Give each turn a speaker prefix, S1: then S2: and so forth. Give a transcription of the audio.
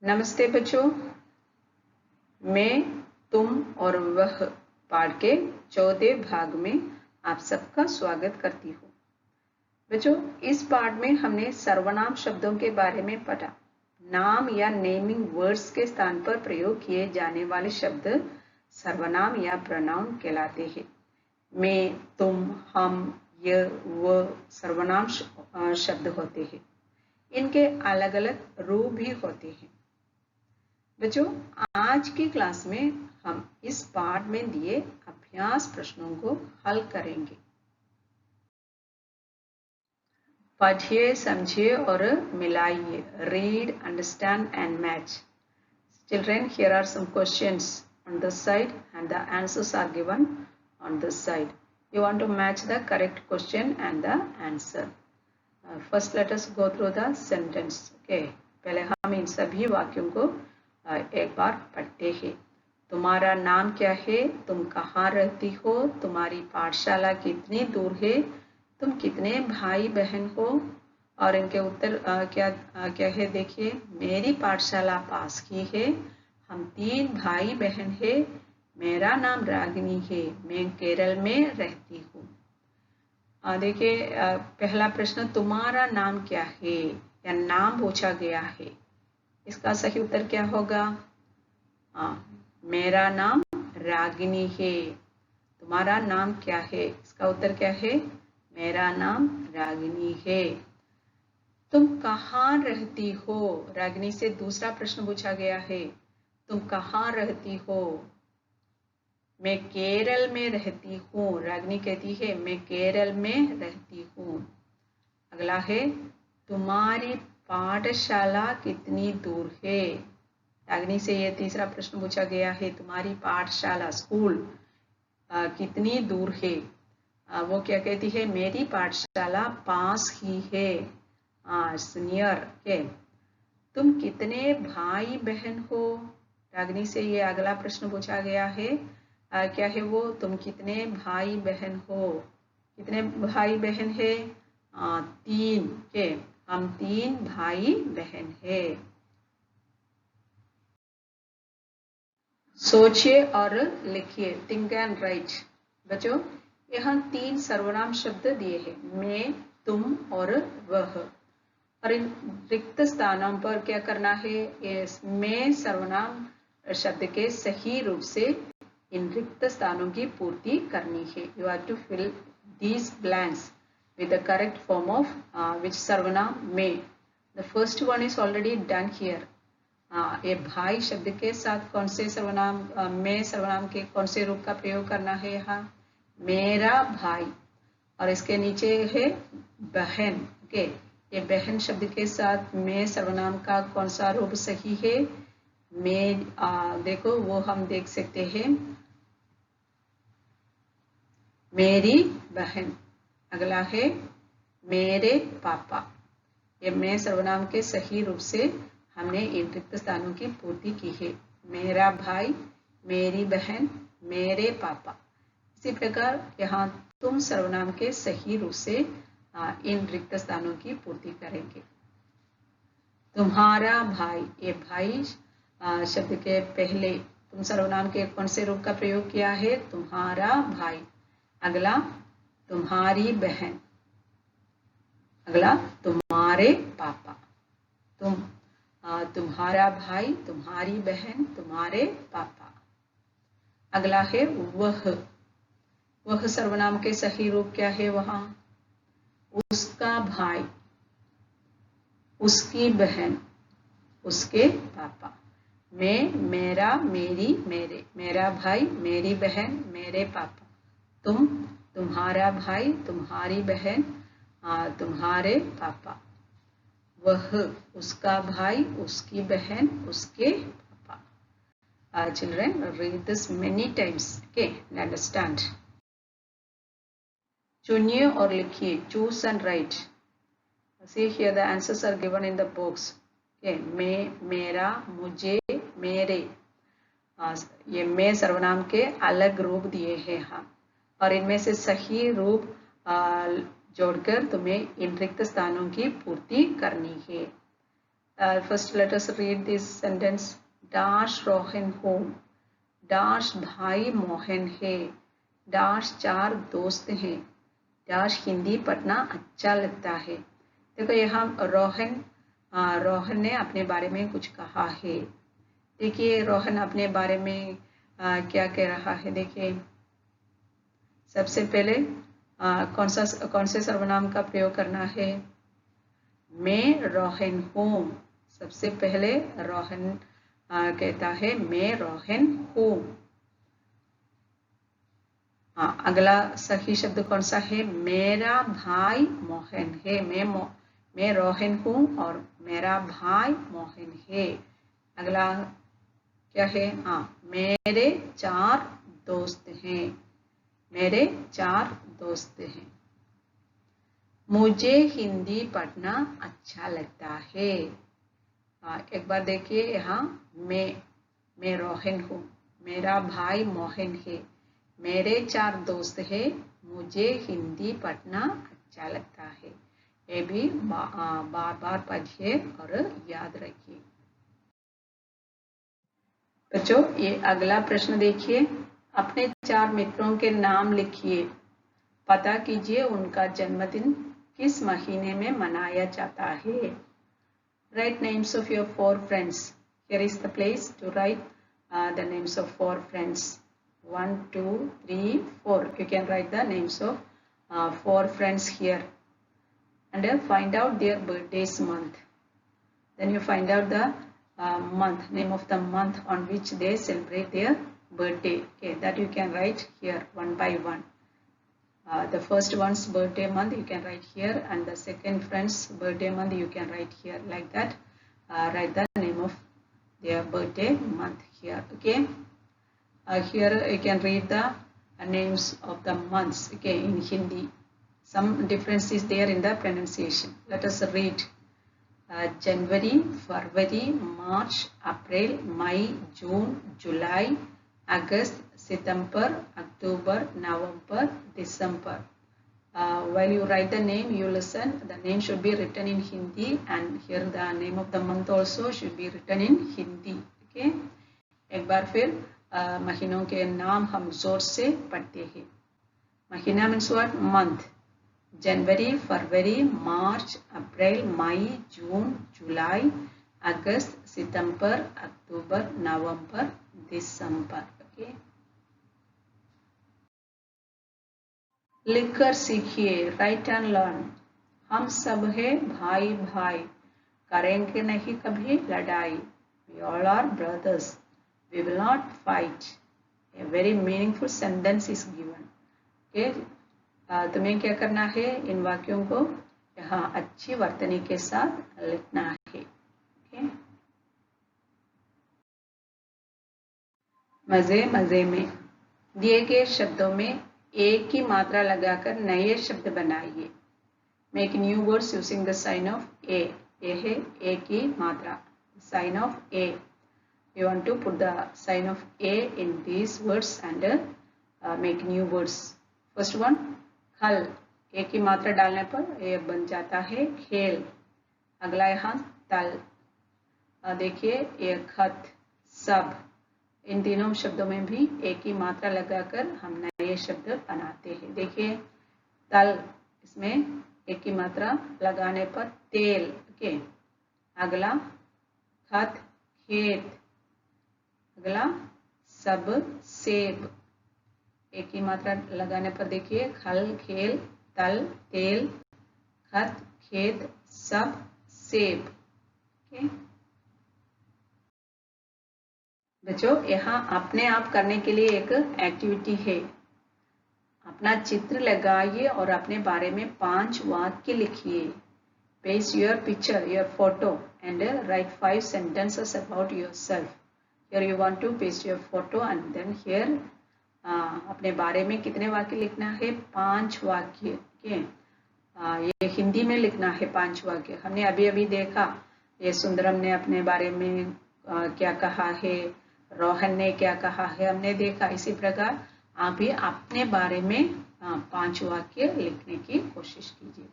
S1: नमस्ते बच्चों, मैं, तुम और वह पाठ के चौथे भाग में आप सबका स्वागत करती हूँ। बच्चों, इस पाठ में हमने सर्वनाम शब्दों के बारे में पढ़ा। नाम या नेमिंग वर्ड्स के स्थान पर प्रयोग किए जाने वाले शब्द सर्वनाम या प्रोनाउन कहलाते हैं। मैं, तुम, हम, यह, वह सर्वनाम शब्द होते हैं। इनके अलग अलग रूप भी होते हैं। बच्चों, आज की क्लास में हम इस पाठ में दिए अभ्यास प्रश्नों को हल करेंगे। पढ़िए, समझिए और मिलाइए। Read, understand and match. Children, here are some questions on this side and the answers are given on this side. You want to match the correct question and the answer. First, let us go through the sentence. Okay, पहले हम इन सभी वाक्यों को एक बार पढ़ते हैं। तुम्हारा नाम क्या है? तुम कहाँ रहती हो? तुम्हारी पाठशाला कितनी दूर है? तुम कितने भाई बहन हो? और इनके उत्तर क्या है देखिए। मेरी पाठशाला पास की है। हम 3 भाई बहन है। मेरा नाम रागिनी है। मैं केरल में रहती हूँ। देखिए, पहला प्रश्न, तुम्हारा नाम क्या है या नाम पूछा गया है। इसका सही उत्तर क्या होगा? मेरा नाम रागिनी है। तुम्हारा नाम क्या है? इसका उत्तर क्या है? मेरा नाम रागिनी है। तुम कहाँ रहती हो? रागिनी से दूसरा प्रश्न पूछा गया है। तुम कहाँ रहती हो? मैं केरल में रहती हूँ। रागिनी कहती है मैं केरल में रहती हूँ। अगला है, तुम्हारी पाठशाला कितनी दूर है? रागिनी से यह तीसरा प्रश्न पूछा गया है। तुम्हारी पाठशाला स्कूल कितनी दूर है? वो क्या कहती है? मेरी पाठशाला पास ही है। नियर के। तुम कितने भाई बहन हो? रागिनी से ये अगला प्रश्न पूछा गया है। क्या है वो? तुम कितने भाई बहन हो? कितने भाई बहन है? 3 के। हम 3 भाई बहन है। सोचिए और लिखिए। Think and right. बच्चों, यहाँ 3 सर्वनाम शब्द दिए हैं। मैं, तुम और वह। और इन रिक्त स्थानों पर क्या करना है? मैं सर्वनाम शब्द के सही रूप से इन रिक्त स्थानों की पूर्ति करनी है। You have to fill these blanks with the correct form of which सर्वनाम मैं। The first one is already done here. ये भाई शब्द के साथ कौन से सर्वनाम मैं सर्वनाम के कौन से रूप का प्रयोग करना है? यहाँ मेरा भाई। और इसके नीचे है बहन। ओके, ये बहन शब्द के साथ मैं सर्वनाम का कौन सा रूप सही है? मैं देखो, वो हम देख सकते हैं, मेरी बहन। अगला है मेरे पापा। ये मैं सर्वनाम के सही रूप से हमने इन रिक्त स्थानों की पूर्ति की है। मेरा भाई, मेरी बहन, मेरे पापा। इसी प्रकार यहाँ तुम सर्वनाम के सही रूप से इन रिक्त स्थानों की पूर्ति करेंगे। तुम्हारा भाई, ये भाई शब्द के पहले तुम सर्वनाम के कौन से रूप का प्रयोग किया है? तुम्हारा भाई। अगला तुम्हारी बहन। अगला तुम्हारे पापा। तुम्हारा भाई, तुम्हारी बहन, तुम्हारे पापा। अगला है वह। वह सर्वनाम के सही रूप क्या है? वहां उसका भाई, उसकी बहन, उसके पापा। मैं, मेरा, मेरी, मेरे। मेरा भाई, मेरी बहन, मेरे पापा। तुम, तुम्हारा भाई, तुम्हारी बहन, तुम्हारे पापा। वह, उसका भाई, उसकी बहन, उसके पापा। Children, read this many times, okay, and understand. चुनिए और लिखिए। Choose and write. See here the answers are given in the box. Okay, मैं, मेरा, मुझे, मेरे। ये मैं सर्वनाम के अलग रूप दिए हैं हम, और इनमें से सही रूप जोड़कर तुम्हें इन रिक्त स्थानों की पूर्ति करनी है। First, let us read this sentence. Dash Rohan home. Dash भाई मोहन है. Dash 4 दोस्त हैं. Dash हिंदी पढ़ना अच्छा लगता है. देखो यहाँ रोहन ने अपने बारे में कुछ कहा है. देखिए रोहन अपने बारे में क्या कह रहा है. देखिए सबसे पहले कौन से सर्वनाम का प्रयोग करना है. मैं रोहन हूँ. सबसे पहले रोहन कहता है मैं रोहन हूँ. अगला सही शब्द कौन सा है. मेरा भाई मोहन है. मैं रोहन हूँ और मेरा भाई मोहन है. अगला क्या है. मेरे 4 दोस्त हैं. मेरे 4 दोस्त हैं. मुझे हिंदी पढ़ना अच्छा लगता है. एक बार देखिए यहाँ मैं रोहन हूँ. मेरा भाई मोहन है. मेरे 4 दोस्त हैं. मुझे हिंदी पढ़ना अच्छा लगता है. ये भी बार बार पढ़िए और याद रखिए. बच्चों ये अगला प्रश्न देखिए. अपने 4 मित्रों के नाम लिखिए. पता कीजिए उनका जन्मदिन किस महीने में मनाया जाता है. Write names of your 4 friends. Here is the place to write the names of 4 friends. 1, 2, 3, 4. You can write the names of 4 friends here. And find out their birthdays month. Then you find out the name of the month on which they celebrate their birthday. Okay, that you can write here one by one. The first one's birthday month you can write here, and the second friend's birthday month you can write here. Like that, write the name of their birthday month here. Okay, here you can read the names of the months. Okay, in Hindi, some difference is there in the pronunciation. Let us read. January, February, March, April, May, June, July, August, September, October, November, December. While you write the name, you listen. The name should be written in Hindi, and here the name of the month also should be written in Hindi. Okay. एक बार फिर महीनों के नाम हम जोर से पढ़ते हैं. महीना means what? Month. January, February, March, April, May, June, July, August, September, October, November, December. Okay. लिखकर सीखिए. Right and learn. हम सब है भाई भाई, करेंगे नहीं कभी लड़ाई. We all are brothers. We will not fight. A very meaningful sentence is given. Okay. तुम्हें क्या करना है. इन वाक्यों को यहाँ अच्छी वर्तनी के साथ लिखना है. Okay. मजे मजे में. दिए गए शब्दों में एक की मात्रा लगाकर नए शब्द बनाइए. Make new words using the sign of A. ये है ए की मात्रा, sign of A. You want to put the sign of A in these words and make new words. First one खल. ए की मात्रा डालने पर ये बन जाता है खेल. अगला यहाँ तल. देखिए ये खत, सब. इन तीनों शब्दों में भी एक ही मात्रा लगाकर हम नए शब्द बनाते हैं. देखिए तल, इसमें एक ही मात्रा लगाने पर तेल. ओके. अगला खत खेत. अगला सब सेब. एक ही मात्रा लगाने पर देखिए खल खेल तल तेल खत खेत सब सेब. ओके बच्चों, यहाँ अपने आप करने के लिए एक एक्टिविटी है. अपना चित्र लगाइए और अपने बारे में 5 वाक्य लिखिए. Paste your picture, your photo and right 5 sentences about yourself. Here you want to paste your photo and then here अपने बारे में कितने वाक्य लिखना है. 5 वाक्य. ओके. ये हिंदी में लिखना है 5 वाक्य. हमने अभी अभी देखा ये सुंदरम ने अपने बारे में क्या कहा है, रोहन ने क्या कहा है, हमने देखा. इसी प्रकार आप भी अपने बारे में 5 वाक्य लिखने की कोशिश कीजिए.